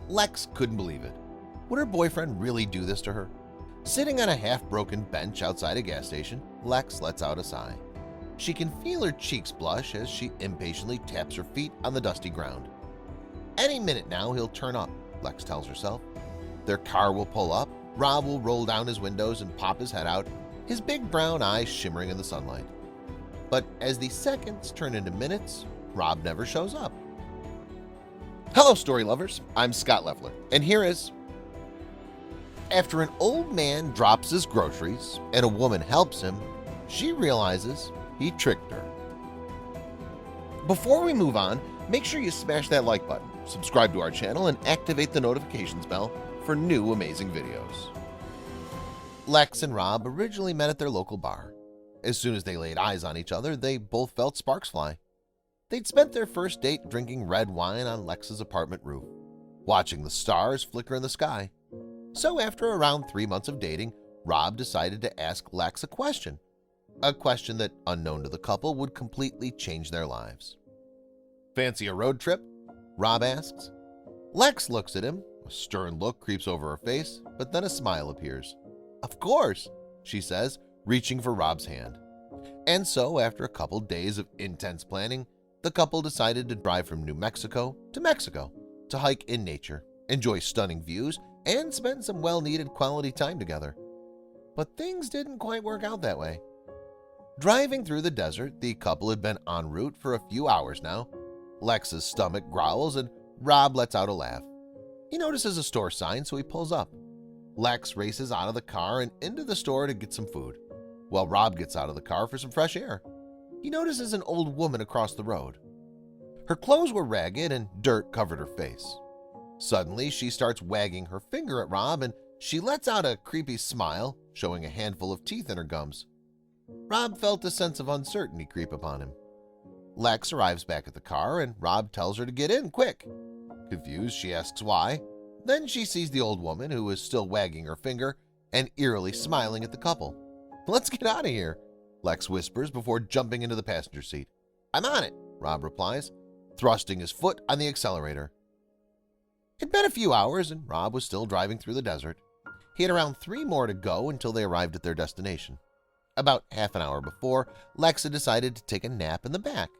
Lex couldn't believe it. Would her boyfriend really do this to her? Sitting on a half-broken bench outside a gas station, Lex lets out a sigh. She can feel her cheeks blush as she impatiently taps her feet on the dusty ground. Any minute now he'll turn up, Lex tells herself. Their car will pull up, Rob will roll down his windows and pop his head out, his big brown eyes shimmering in the sunlight. But as the seconds turn into minutes, Rob never shows up. Hello, story lovers. I'm Scott Leffler, and here is... After an old man drops his groceries and a woman helps him, she realizes he tricked her. Before we move on, make sure you smash that like button, subscribe to our channel, and activate the notifications bell for new amazing videos. Lex and Rob originally met at their local bar. As soon as they laid eyes on each other, they both felt sparks fly. They'd spent their first date drinking red wine on Lex's apartment roof, watching the stars flicker in the sky. So after around 3 months of dating, Rob decided to ask Lex a question that, unknown to the couple, would completely change their lives. "Fancy a road trip?" Rob asks. Lex looks at him. A stern look creeps over her face, but then a smile appears. "Of course," she says, reaching for Rob's hand. And so, after a couple days of intense planning, the couple decided to drive from New Mexico to hike in nature, enjoy stunning views, and spend some well-needed quality time together. But things didn't quite work out that way. Driving through the desert, the couple had been en route for a few hours now. Lex's stomach growls and Rob lets out a laugh. He notices a store sign, so he pulls up. Lex races out of the car and into the store to get some food, while Rob gets out of the car for some fresh air. He notices an old woman across the road. Her clothes were ragged and dirt covered her face. Suddenly, she starts wagging her finger at Rob and she lets out a creepy smile, showing a handful of teeth in her gums. Rob felt a sense of uncertainty creep upon him. Lex arrives back at the car and Rob tells her to get in quick. Confused, she asks why. Then she sees the old woman, who is still wagging her finger and eerily smiling at the couple. "Let's get out of here," Lex whispers before jumping into the passenger seat. "I'm on it," Rob replies, thrusting his foot on the accelerator. It'd been a few hours and Rob was still driving through the desert. He had around 3 more to go until they arrived at their destination. About half an hour before, Lex had decided to take a nap in the back.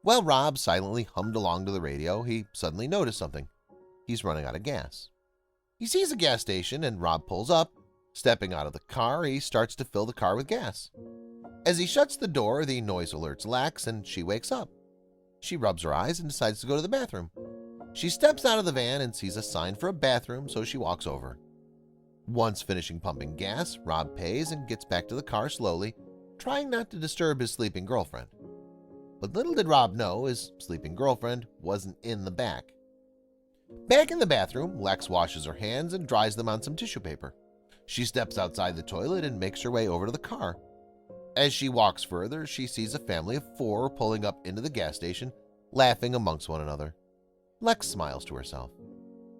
While Rob silently hummed along to the radio, he suddenly noticed something. He's running out of gas. He sees a gas station and Rob pulls up. Stepping out of the car, he starts to fill the car with gas. As he shuts the door, the noise alerts Lex and she wakes up. She rubs her eyes and decides to go to the bathroom. She steps out of the van and sees a sign for a bathroom, so she walks over. Once finishing pumping gas, Rob pays and gets back to the car slowly, trying not to disturb his sleeping girlfriend. But little did Rob know his sleeping girlfriend wasn't in the back. Back in the bathroom, Lex washes her hands and dries them on some tissue paper. She steps outside the toilet and makes her way over to the car. As she walks further, she sees a family of 4 pulling up into the gas station, laughing amongst one another. Lex smiles to herself,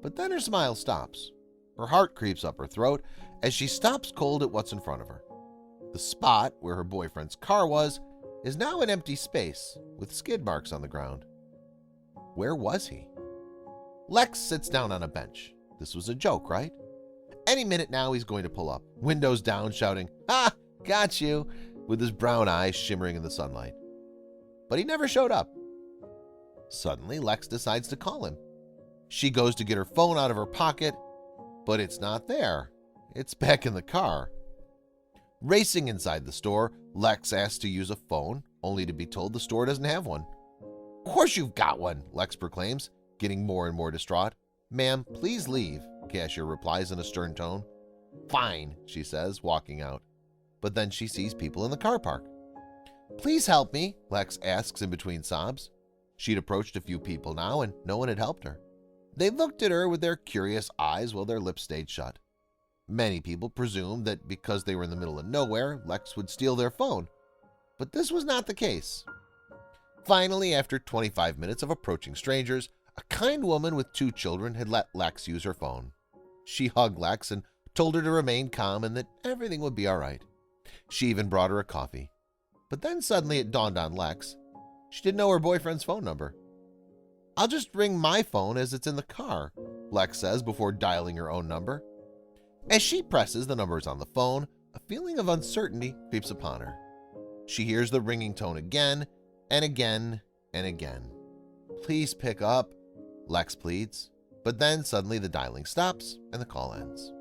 but then her smile stops. Her heart creeps up her throat as she stops cold at what's in front of her. The spot where her boyfriend's car was is now an empty space with skid marks on the ground. Where was he? Lex sits down on a bench. This was a joke, right? Any minute now he's going to pull up, windows down, shouting, "Ha! Got you!" with his brown eyes shimmering in the sunlight. But he never showed up. Suddenly, Lex decides to call him. She goes to get her phone out of her pocket, but it's not there. It's back in the car. Racing inside the store, Lex asks to use a phone, only to be told the store doesn't have one. "Of course you've got one," Lex proclaims, getting more and more distraught. "Ma'am, please leave," the cashier replies in a stern tone. "Fine," she says, walking out. But then she sees people in the car park. "Please help me," Lex asks in between sobs. She'd approached a few people now, and no one had helped her. They looked at her with their curious eyes while their lips stayed shut. Many people presumed that because they were in the middle of nowhere, Lex would steal their phone. But this was not the case. Finally, after 25 minutes of approaching strangers, a kind woman with 2 children had let Lex use her phone. She hugged Lex and told her to remain calm and that everything would be all right. She even brought her a coffee. But then suddenly it dawned on Lex. She didn't know her boyfriend's phone number. "I'll just ring my phone as it's in the car," Lex says before dialing her own number. As she presses the numbers on the phone, a feeling of uncertainty creeps upon her. She hears the ringing tone again and again and again. Please pick up, Lex pleads, but then suddenly the dialing stops and the call ends.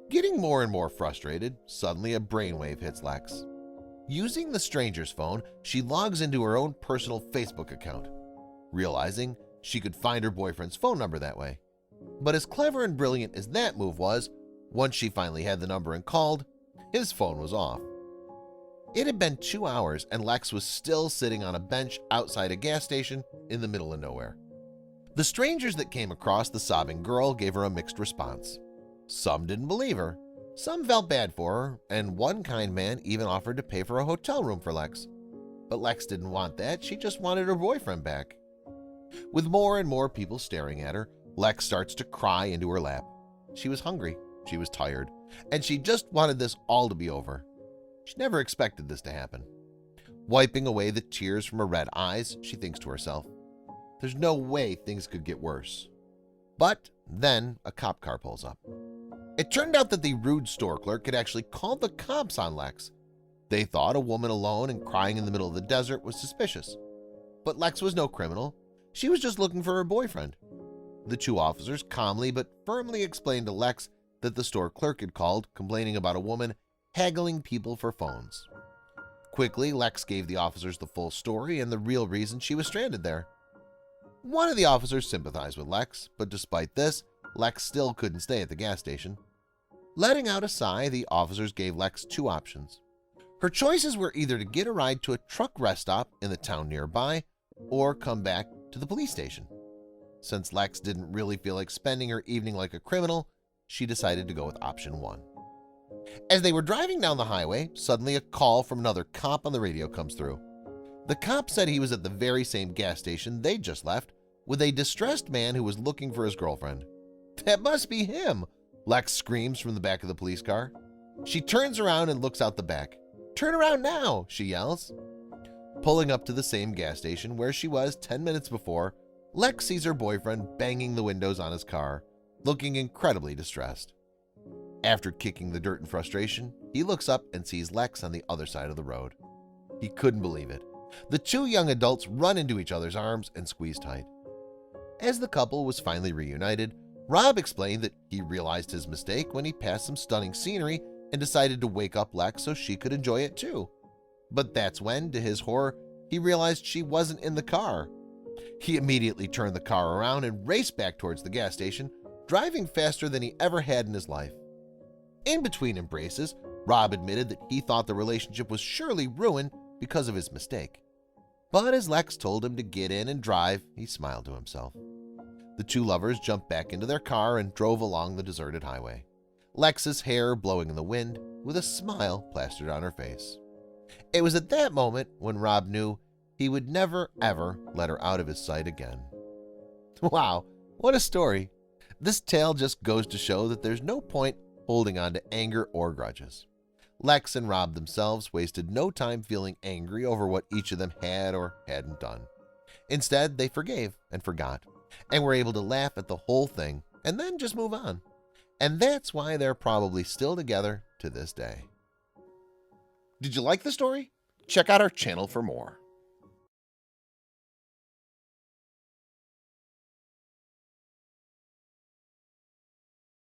Getting more and more frustrated, suddenly a brainwave hits Lex. Using the stranger's phone, she logs into her own personal Facebook account, realizing she could find her boyfriend's phone number that way. But as clever and brilliant as that move was, once she finally had the number and called, his phone was off. It had been 2 hours and Lex was still sitting on a bench outside a gas station in the middle of nowhere. The strangers that came across the sobbing girl gave her a mixed response. Some didn't believe her, some felt bad for her, and one kind man even offered to pay for a hotel room for Lex. But Lex didn't want that, she just wanted her boyfriend back. With more and more people staring at her, Lex starts to cry into her lap. She was hungry, she was tired, and she just wanted this all to be over. She never expected this to happen. Wiping away the tears from her red eyes, she thinks to herself, there's no way things could get worse. But then a cop car pulls up. It turned out that the rude store clerk had actually called the cops on Lex. They thought a woman alone and crying in the middle of the desert was suspicious. But Lex was no criminal. She was just looking for her boyfriend. The two officers calmly but firmly explained to Lex that the store clerk had called complaining about a woman haggling people for phones. Quickly, Lex gave the officers the full story and the real reason she was stranded there. One of the officers sympathized with Lex, but despite this, Lex still couldn't stay at the gas station. Letting out a sigh, the officers gave Lex two options. Her choices were either to get a ride to a truck rest stop in the town nearby or come back to the police station. Since Lex didn't really feel like spending her evening like a criminal, she decided to go with option one. As they were driving down the highway, suddenly a call from another cop on the radio comes through. The cop said he was at the very same gas station they'd just left with a distressed man who was looking for his girlfriend. That must be him, Lex screams from the back of the police car. She turns around and looks out the back. Turn around now, she yells. Pulling up to the same gas station where she was 10 minutes before, Lex sees her boyfriend banging the windows on his car, looking incredibly distressed. After kicking the dirt in frustration, he looks up and sees Lex on the other side of the road. He couldn't believe it. The two young adults run into each other's arms and squeeze tight. As the couple was finally reunited, Rob explained that he realized his mistake when he passed some stunning scenery and decided to wake up Lex so she could enjoy it too. But that's when, to his horror, he realized she wasn't in the car. He immediately turned the car around and raced back towards the gas station, driving faster than he ever had in his life. In between embraces, Rob admitted that he thought the relationship was surely ruined because of his mistake. But as Lex told him to get in and drive, he smiled to himself. The two lovers jumped back into their car and drove along the deserted highway, Lex's hair blowing in the wind with a smile plastered on her face. It was at that moment when Rob knew he would never ever let her out of his sight again. Wow, what a story! This tale just goes to show that there's no point holding on to anger or grudges. Lex and Rob themselves wasted no time feeling angry over what each of them had or hadn't done. Instead, they forgave and forgot, and were able to laugh at the whole thing and then just move on. And that's why they're probably still together to this day. Did you like the story? Check out our channel for more.